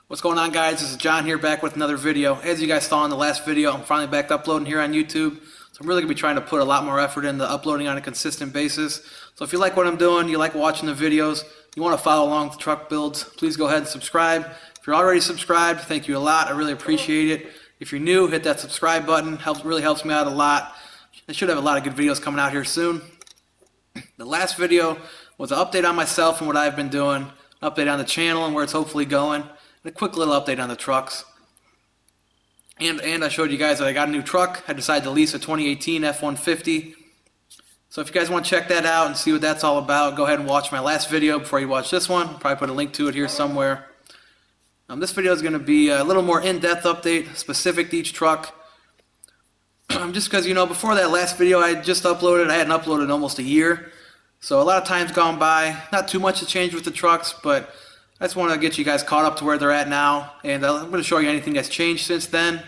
What's going on, guys? This is John here, back with another video. As you guys saw in the last video, I'm finally back uploading here on YouTube. So I'm really going to be trying to put a lot more effort into uploading on a consistent basis. So if you like what I'm doing, you like watching the videos, you want to follow along with truck builds, please go ahead and subscribe. If you're already subscribed, thank you a lot. I really appreciate it. If you're new, hit that subscribe button. Really helps me out a lot. I should have a lot of good videos coming out here soon. The last video was an update on myself and what I've been doing, an update on the channel and where it's hopefully going, and a quick little update on the trucks. And I showed you guys that I got a new truck. I decided to lease a 2018 F-150. So if you guys want to check that out and see what that's all about, go ahead and watch my last video before you watch this one. I'll probably put a link to it here somewhere. This video is going to be a little more in-depth update, specific to each truck. Just because, before that last video I just uploaded, I hadn't uploaded in almost a year. So a lot of time's gone by. Not too much has changed with the trucks, but I just want to get you guys caught up to where they're at now. And I'm going to show you anything that's changed since then.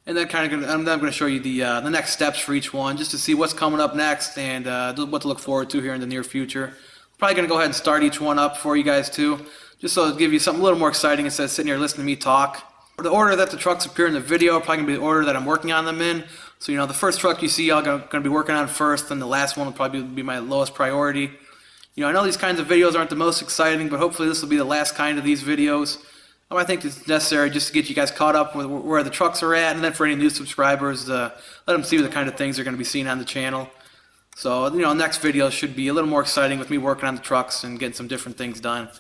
And then I'm going to show you the next steps for each one, just to see what's coming up next and what to look forward to here in the near future. Probably going to go ahead and start each one up for you guys too, just so it'll give you something a little more exciting instead of sitting here listening to me talk. The order that the trucks appear in the video are probably going to be the order that I'm working on them in. So, the first truck you see I'm going to be working on first, and the last one will probably be my lowest priority. I know these kinds of videos aren't the most exciting, but hopefully this will be the last kind of these videos. I think it's necessary just to get you guys caught up with where the trucks are at, and then for any new subscribers, let them see the kind of things they're going to be seeing on the channel. So, next video should be a little more exciting with me working on the trucks and getting some different things done.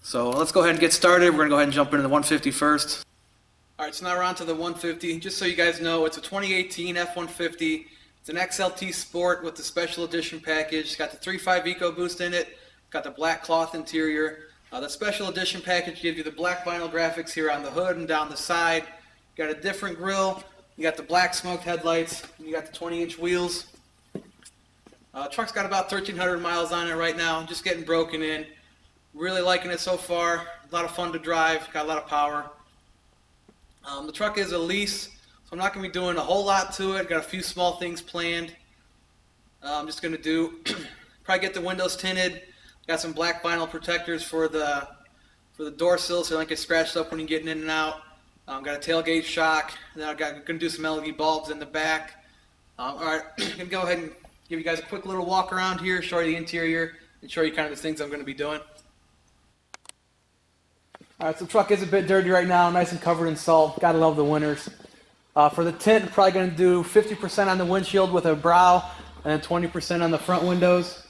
So let's go ahead and get started. We're going to go ahead and jump into the 150 first. Alright, so now we're on to the 150. Just so you guys know, it's a 2018 F-150. It's an XLT Sport with the Special Edition package. It's got the 3.5 EcoBoost in it. It's got the black cloth interior. The Special Edition package gives you the black vinyl graphics here on the hood and down the side. You got a different grille. You got the black smoked headlights. And you got the 20-inch wheels. Truck's got about 1,300 miles on it right now. Just getting broken in. Really liking it so far. A lot of fun to drive. Got a lot of power. The truck is a lease, so I'm not going to be doing a whole lot to it. Got a few small things planned. I'm just going to probably get the windows tinted. Got some black vinyl protectors for the door sills so they don't get scratched up when you're getting in and out. Got a tailgate shock. And then I'm going to do some LED bulbs in the back. Alright, I'm going to go ahead and give you guys a quick little walk around here, show you the interior, and show you kind of the things I'm going to be doing. Alright, so the truck is a bit dirty right now, nice and covered in salt. Gotta love the winters. For the tint, I'm probably going to do 50% on the windshield with a brow, and then 20% on the front windows.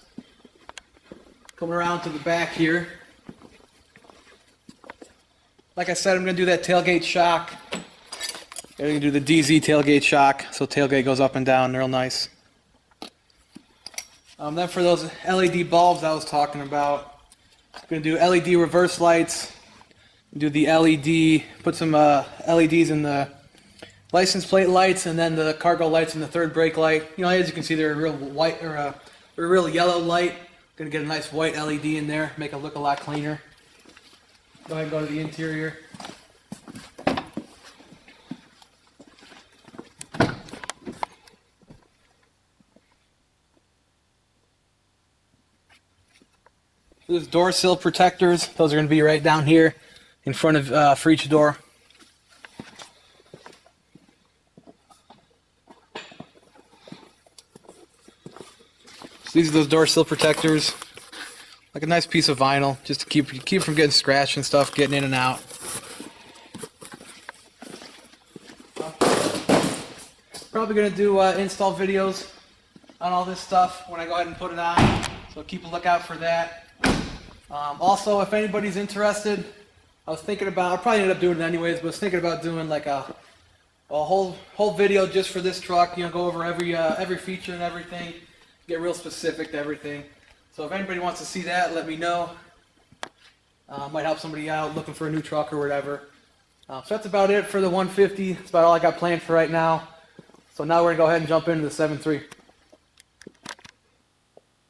Coming around to the back here. Like I said, I'm going to do that tailgate shock. I'm going to do the DZ tailgate shock, so tailgate goes up and down real nice. Then for those LED bulbs I was talking about, I'm going to do LED reverse lights. Do the LED, put some LEDs in the license plate lights, and then the cargo lights in the third brake light. As you can see, they're a real white or a real yellow light. Gonna get a nice white LED in there, make it look a lot cleaner. Go ahead and go to the interior. Those door sill protectors, those are gonna be right down here in front of for each door. So these are those door sill protectors, like a nice piece of vinyl, just to keep from getting scratched and stuff, getting in and out. Probably gonna do install videos on all this stuff when I go ahead and put it on, so keep a lookout for that. Also, if anybody's interested, I was thinking about, I'll probably end up doing it anyways, but I was thinking about doing like a whole video just for this truck, go over every feature and everything, get real specific to everything. So if anybody wants to see that, let me know. Might help somebody out looking for a new truck or whatever. So that's about it for the 150. That's about all I got planned for right now. So now we're going to go ahead and jump into the 7.3.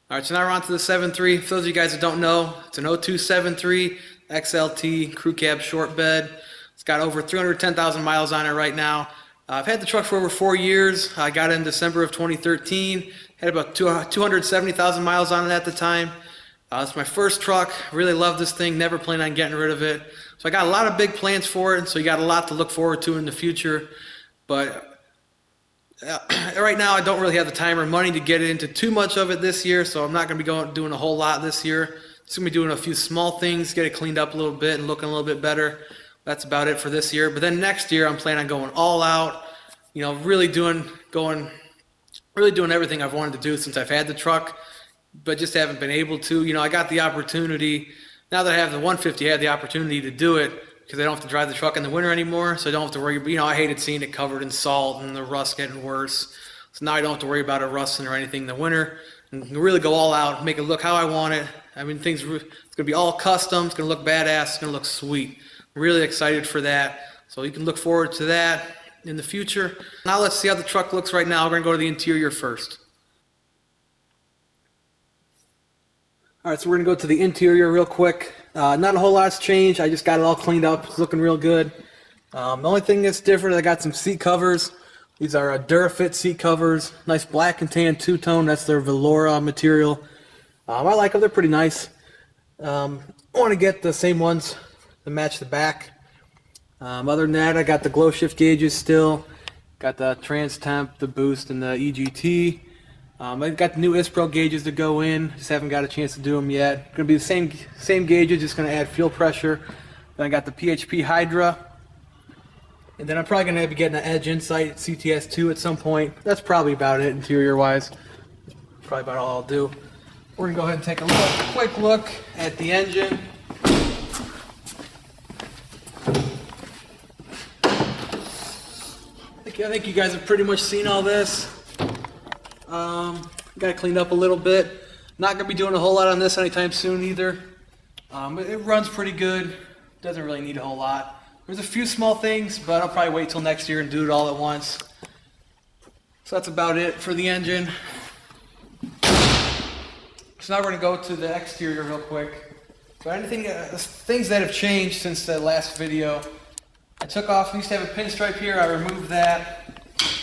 Alright, so now we're on to the 7.3. For those of you guys that don't know, it's an 02 7.3 XLT crew cab short bed. It's got over 310,000 miles on it right now. I've had the truck for over 4 years. I got it in December of 2013. Had about 270,000 miles on it at the time. It's my first truck. Really love this thing. Never plan on getting rid of it. So I got a lot of big plans for it. So you got a lot to look forward to in the future. But right now I don't really have the time or money to get into too much of it this year. So I'm not going to be doing a whole lot this year. Just going to be doing a few small things, get it cleaned up a little bit and looking a little bit better. That's about it for this year. But then next year I'm planning on going all out. You know, really doing everything I've wanted to do since I've had the truck, but just haven't been able to. You know, I got the opportunity, now that I have the 150, I had the opportunity to do it because I don't have to drive the truck in the winter anymore, so I don't have to worry. You know, I hated seeing it covered in salt and the rust getting worse. So now I don't have to worry about it rusting or anything in the winter, and really go all out, make it look how I want it. I mean, it's going to be all custom, it's going to look badass, it's going to look sweet. I'm really excited for that, so you can look forward to that in the future. Now let's see how the truck looks right now. We're going to go to the interior first. All right, so we're going to go to the interior real quick. Not a whole lot's changed. I just got it all cleaned up. It's looking real good. The only thing that's different, I got some seat covers. These are Durafit seat covers. Nice black and tan two-tone. That's their Velora material. I like them. They're pretty nice. I want to get the same ones to match the back. Other than that, I got the glow shift gauges still. Got the trans temp, the boost, and the EGT. I got the new ISPRO gauges to go in. Just haven't got a chance to do them yet. Going to be the same gauges, just going to add fuel pressure. Then I got the PHP Hydra. And then I'm probably going to be getting an Edge Insight CTS2 at some point. That's probably about it interior-wise. Probably about all I'll do. We're going to go ahead and take a quick look at the engine. I think you guys have pretty much seen all this. Got it cleaned up a little bit. Not going to be doing a whole lot on this anytime soon either. It runs pretty good. Doesn't really need a whole lot. There's a few small things, but I'll probably wait till next year and do it all at once. So that's about it for the engine. So now we're going to go to the exterior real quick. So things that have changed since the last video. I took off, I used to have a pinstripe here, I removed that.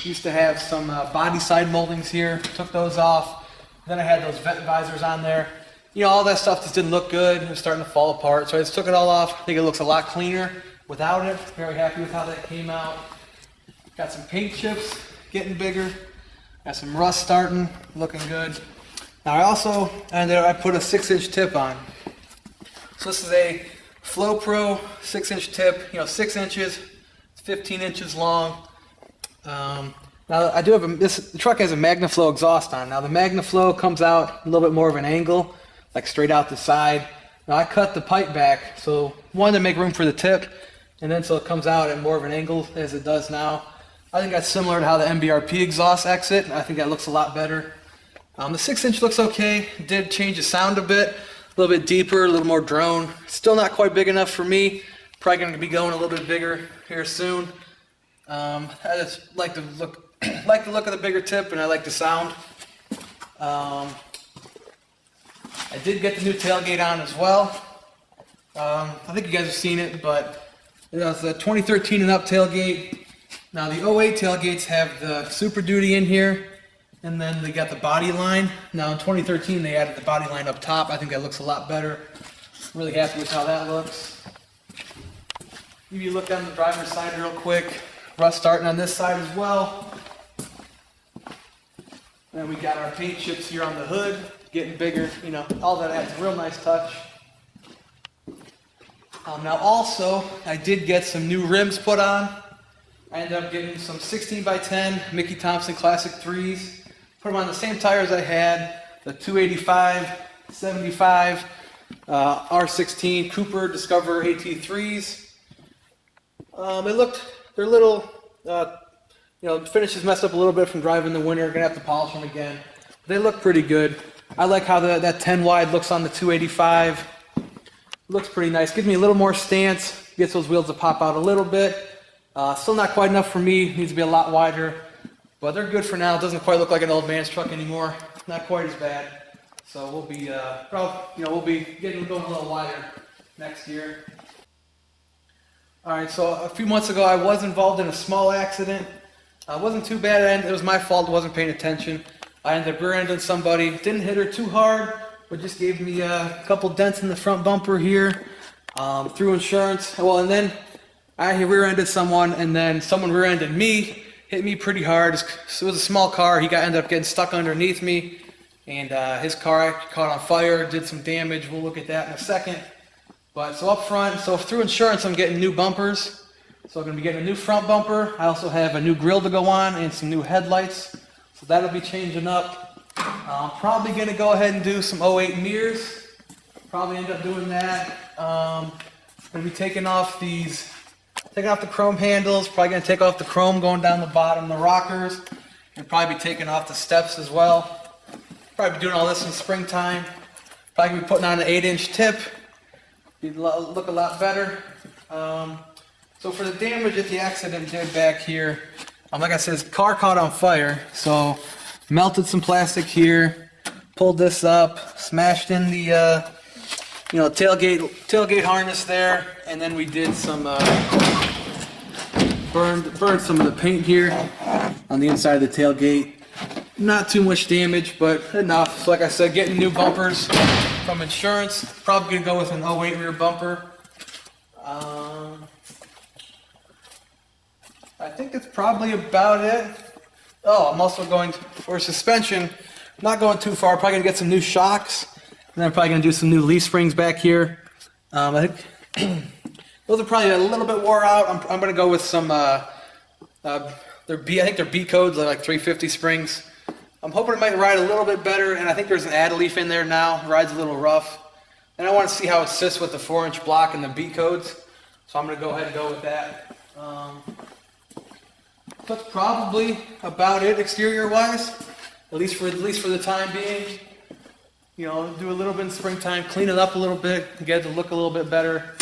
Used to have some body side moldings here, took those off. Then I had those vent visors on there. You know, all that stuff just didn't look good. It was starting to fall apart, so I just took it all off. I think it looks a lot cleaner without it. Very happy with how that came out. Got some paint chips getting bigger. Got some rust starting, looking good. Now I put a 6-inch tip on. So this is a Flow Pro 6-inch tip, 6 inches, 15 inches long. Now I do have the truck has a MagnaFlow exhaust on. Now the MagnaFlow comes out a little bit more of an angle, like straight out the side. Now I cut the pipe back, so one to make room for the tip, and then so it comes out at more of an angle as it does now. I think that's similar to how the MBRP exhaust exit. I think that looks a lot better. The 6-inch looks okay. It did change the sound a bit. A little bit deeper, a little more drone. Still not quite big enough for me. Probably going to be going a little bit bigger here soon. I just like the look of the bigger tip, and I like the sound. I did get the new tailgate on as well. I think you guys have seen it, but it's the 2013 and up tailgate. Now the 08 tailgates have the Super Duty in here. And then they got the body line. Now in 2013 they added the body line up top. I think that looks a lot better. Really happy with how that looks. If you look on the driver's side real quick, rust starting on this side as well. Then we got our paint chips here on the hood, getting bigger. All that adds a real nice touch. Now also, I did get some new rims put on. I ended up getting some 16x10 Mickey Thompson Classic 3s. Put them on the same tires I had, the 285, 75, R16 Cooper Discover AT3s. They're little, the finish is messed up a little bit from driving in the winter. Gonna have to polish them again. They look pretty good. I like how that 10 wide looks on the 285. Looks pretty nice. Gives me a little more stance. Gets those wheels to pop out a little bit. Still not quite enough for me. Needs to be a lot wider. But they're good for now. It doesn't quite look like an old man's truck anymore. Not quite as bad. So we'll be, we'll be going a little wider next year. All right. So a few months ago, I was involved in a small accident. It wasn't too bad. It was my fault. I wasn't paying attention. I ended up rear-ending somebody. Didn't hit her too hard. but just gave me a couple dents in the front bumper here through insurance. Well, and then I rear-ended someone, and then someone rear-ended me, hit me pretty hard. It was a small car. He ended up getting stuck underneath me, and his car caught on fire, did some damage. We'll look at that in a second. But so up front, so through insurance, I'm getting new bumpers. So I'm going to be getting a new front bumper. I also have a new grille to go on and some new headlights. So that'll be changing up. I'm probably going to go ahead and do some '08 mirrors. Probably end up doing that. Going to be taking off the chrome handles. Probably going to take off the chrome going down the bottom of the rockers. And probably be taking off the steps as well. Probably be doing all this in springtime. Probably going to be putting on an 8-inch tip. Look a lot better. So for the damage that the accident did back here, like I said, his car caught on fire. So melted some plastic here, pulled this up, smashed in the tailgate harness there, and then we did some burned some of the paint here on the inside of the tailgate. Not too much damage, but enough. So like I said, getting new bumpers from insurance. Probably gonna go with an '08 rear bumper. I think that's probably about it. Oh, I'm also going for suspension. Not going too far. Probably gonna get some new shocks, and then I'm probably gonna do some new leaf springs back here. I think those are probably a little bit wore out. I'm gonna go with some. I think they're B codes, they're like 350 springs. I'm hoping it might ride a little bit better, and I think there's an add leaf in there now. It rides a little rough. And I want to see how it sits with the 4-inch block and the B codes. So I'm going to go ahead and go with that. That's probably about it exterior-wise, at least for the time being. You know, do a little bit in springtime, clean it up a little bit, get it to look a little bit better.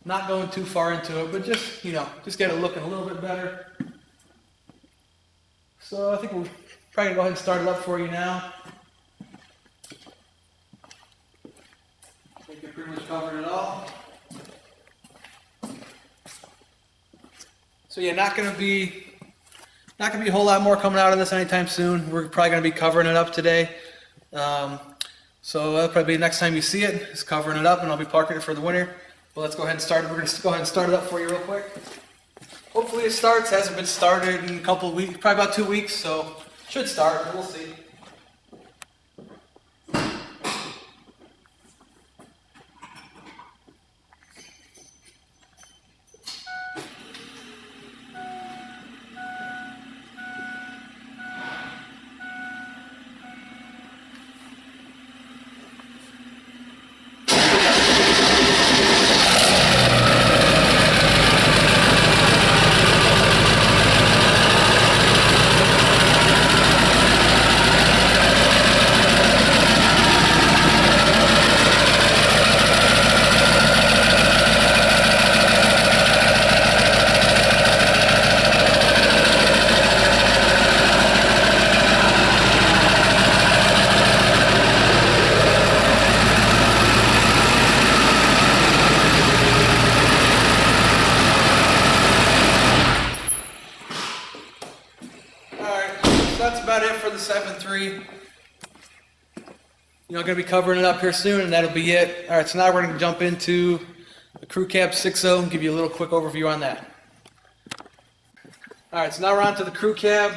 Not going too far into it, but just get it looking a little bit better. So I think we're probably going to go ahead and start it up for you now. I think I pretty much covered it all. So yeah, not going to be a whole lot more coming out of this anytime soon. We're probably going to be covering it up today. So that'll probably be the next time you see it, is covering it up, and I'll be parking it for the winter. But let's go ahead and start it. We're going to go ahead and start it up for you real quick. Hopefully it starts. Hasn't been started in a couple of weeks, probably about 2 weeks, so should start, but we'll see. That's about it for the 7.3. Going to be covering it up here soon, and that'll be it. All right, so now we're going to jump into the Crew Cab 6.0 and give you a little quick overview on that. All right, so now we're on to the Crew Cab.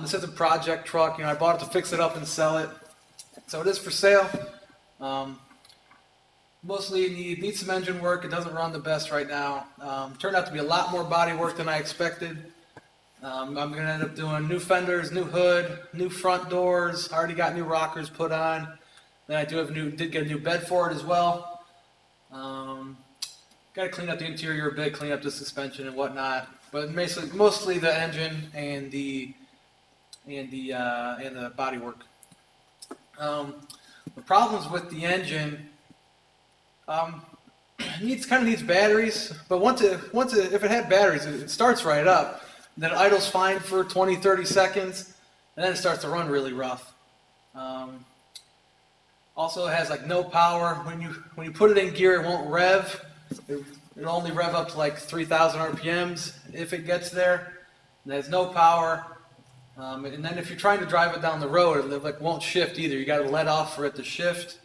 This is a project truck. I bought it to fix it up and sell it. So it is for sale. Mostly it needs some engine work. It doesn't run the best right now. Turned out to be a lot more body work than I expected. I'm going to end up doing new fenders, new hood, new front doors. I already got new rockers put on. Then I did get a new bed for it as well. Got to clean up the interior a bit, clean up the suspension and whatnot. But mostly the engine and the body work. The problems with the engine, needs batteries. But if it had batteries, it starts right up. Then it idles fine for 20, 30 seconds, and then it starts to run really rough. Also, it has like no power. When you put it in gear, it won't rev. It'll only rev up to like 3,000 RPMs if it gets there. It has no power. And then if you're trying to drive it down the road, it like won't shift either. You got to let off for it to shift.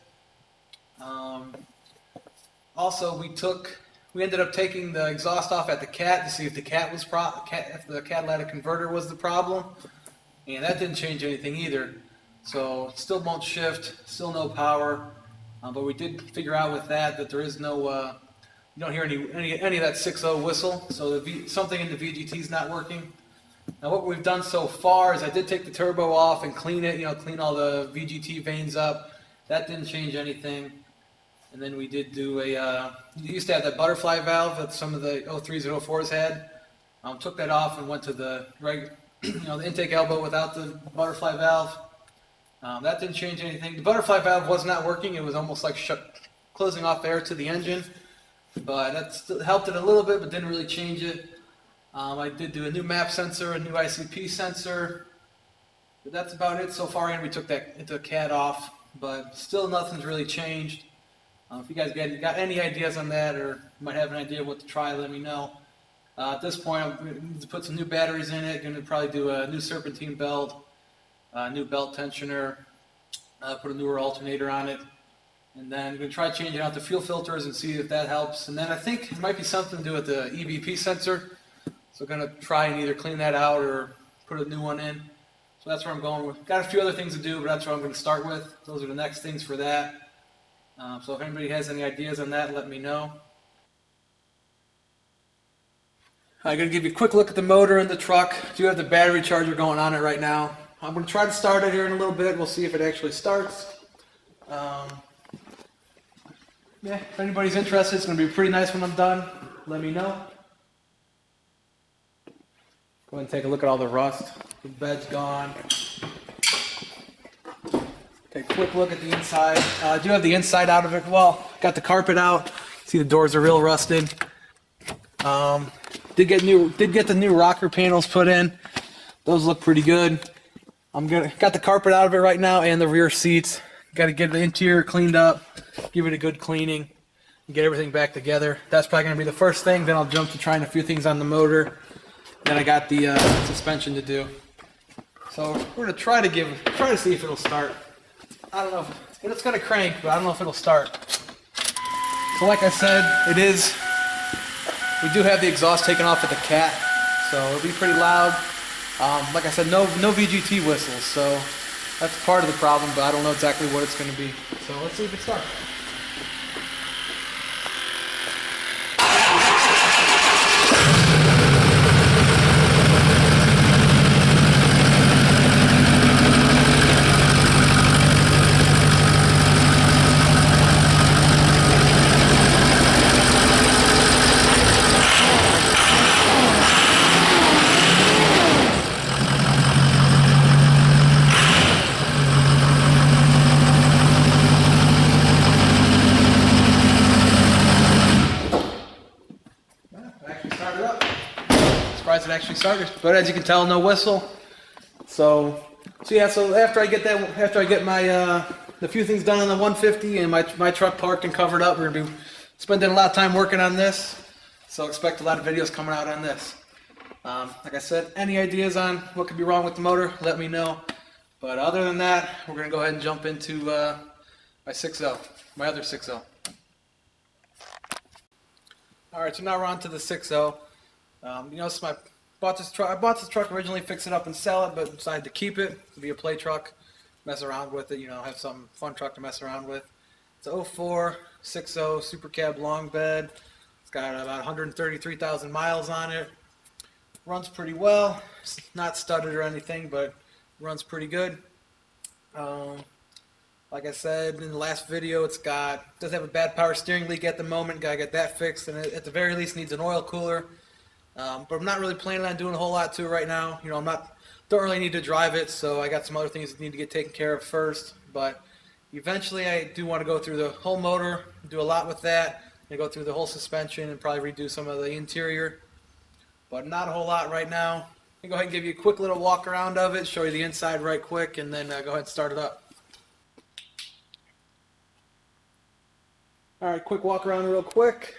Also, we ended up taking the exhaust off at the Cat to see if the Cat was if the catalytic converter was the problem, and that didn't change anything either. So it still won't shift, still no power. But we did figure out with that there is no, you don't hear any of that 6.0 whistle. So something in the VGT is not working. Now what we've done so far is I did take the turbo off and clean it, clean all the VGT vanes up. That didn't change anything. And then we did do you used to have that butterfly valve that some of the 03s and 04s had. Took that off and went to the the intake elbow without the butterfly valve. That didn't change anything. The butterfly valve was not working. It was almost like closing off air to the engine. But that still helped it a little bit, but didn't really change it. I did do a new map sensor, a new ICP sensor. But that's about it so far. And we took the Cat off, but still nothing's really changed. If you guys got any ideas on that, or might have an idea of what to try, let me know. At this point, I'm going to put some new batteries in it. Going to probably do a new serpentine belt, new belt tensioner, put a newer alternator on it, and then I'm going to try changing out the fuel filters and see if that helps. And then I think it might be something to do with the EBP sensor. So I'm going to try and either clean that out or put a new one in. So that's where I'm going with. Got a few other things to do, but that's what I'm going to start with. Those are the next things for that. So if anybody has any ideas on that, let me know. I'm going to give you a quick look at the motor in the truck. I do have the battery charger going on it right now. I'm going to try to start it here in a little bit. We'll see if it actually starts. Yeah, if anybody's interested, it's going to be pretty nice when I'm done. Let me know. Go ahead and take a look at all the rust. The bed's gone. Take a quick look at the inside. I do have the inside out of it. Well, got the carpet out. See the doors are real rusted. Did get the new rocker panels put in. Those look pretty good. Got the carpet out of it right now and the rear seats. Got to get the interior cleaned up, give it a good cleaning, and get everything back together. That's probably going to be the first thing. Then I'll jump to trying a few things on the motor. Then I got the suspension to do. So we're going to try to see if it'll start. I don't know. It's going to crank, but I don't know if it'll start. So like I said, we do have the exhaust taken off at the Cat, so it'll be pretty loud. Like I said, no VGT whistles, so that's part of the problem, but I don't know exactly what it's going to be. So let's see if it starts. Surprised it actually started, but as you can tell, no whistle. So yeah. So after I get my the few things done on the 150 and my truck parked and covered up, we're gonna be spending a lot of time working on this. So expect a lot of videos coming out on this. Like I said, any ideas on what could be wrong with the motor, let me know. But other than that, we're gonna go ahead and jump into my 6.0, my other 6.0. All right, so now we're on to the 6.0. I bought this truck originally, fix it up and sell it, but decided to keep it to be a play truck, mess around with it, have some fun truck to mess around with. It's a 04 6.0 Super Cab long bed. It's got about 133,000 miles on it. Runs pretty well. It's not studded or anything, but runs pretty good. Like I said in the last video, does have a bad power steering leak at the moment. Gotta get that fixed, and at the very least needs an oil cooler. But I'm not really planning on doing a whole lot to it right now. Don't really need to drive it, so I got some other things that need to get taken care of first. But eventually, I do want to go through the whole motor, do a lot with that, and go through the whole suspension and probably redo some of the interior. But not a whole lot right now. I'm gonna go ahead and give you a quick little walk around of it, show you the inside right quick, and then go ahead and start it up. All right, quick walk around real quick.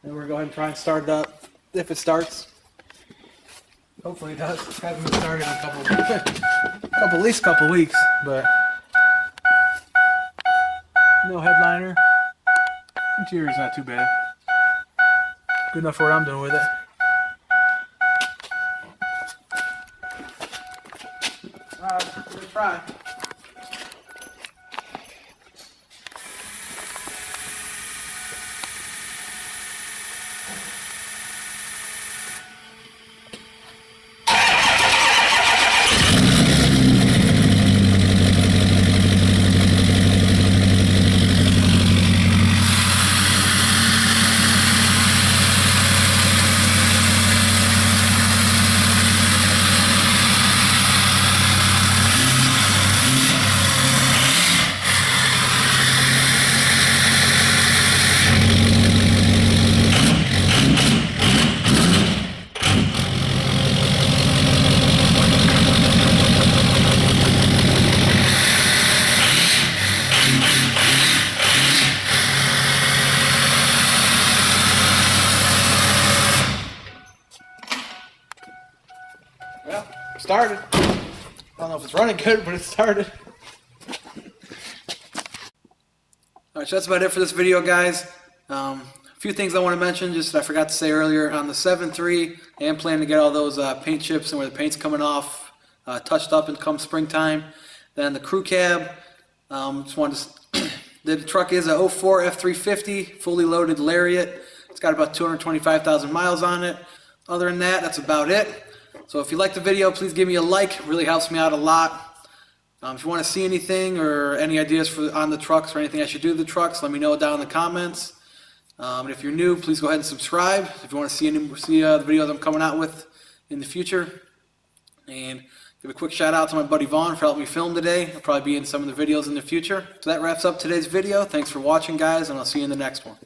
And we're going to go ahead and try and start it up, if it starts. Hopefully it does. Hasn't been started in a at least a couple weeks, but no headliner. Interior's not too bad. Good enough for what I'm doing with it. Let's try. Well, started. I don't know if it's running good, but it started. Alright, so that's about it for this video, guys. A few things I want to mention, just I forgot to say earlier. On the 7.3, I am planning to get all those paint chips and where the paint's coming off touched up and come springtime. Then the crew cab, just wanted to the truck is a 04 F350, fully loaded Lariat. It's got about 225,000 miles on it. Other than that, that's about it. So if you like the video, please give me a like. It really helps me out a lot. If you want to see anything or any ideas on the trucks or anything I should do to the trucks, let me know down in the comments. And if you're new, please go ahead and subscribe if you want to see the videos I'm coming out with in the future. And give a quick shout out to my buddy Vaughn for helping me film today. I'll probably be in some of the videos in the future. So that wraps up today's video. Thanks for watching, guys, and I'll see you in the next one.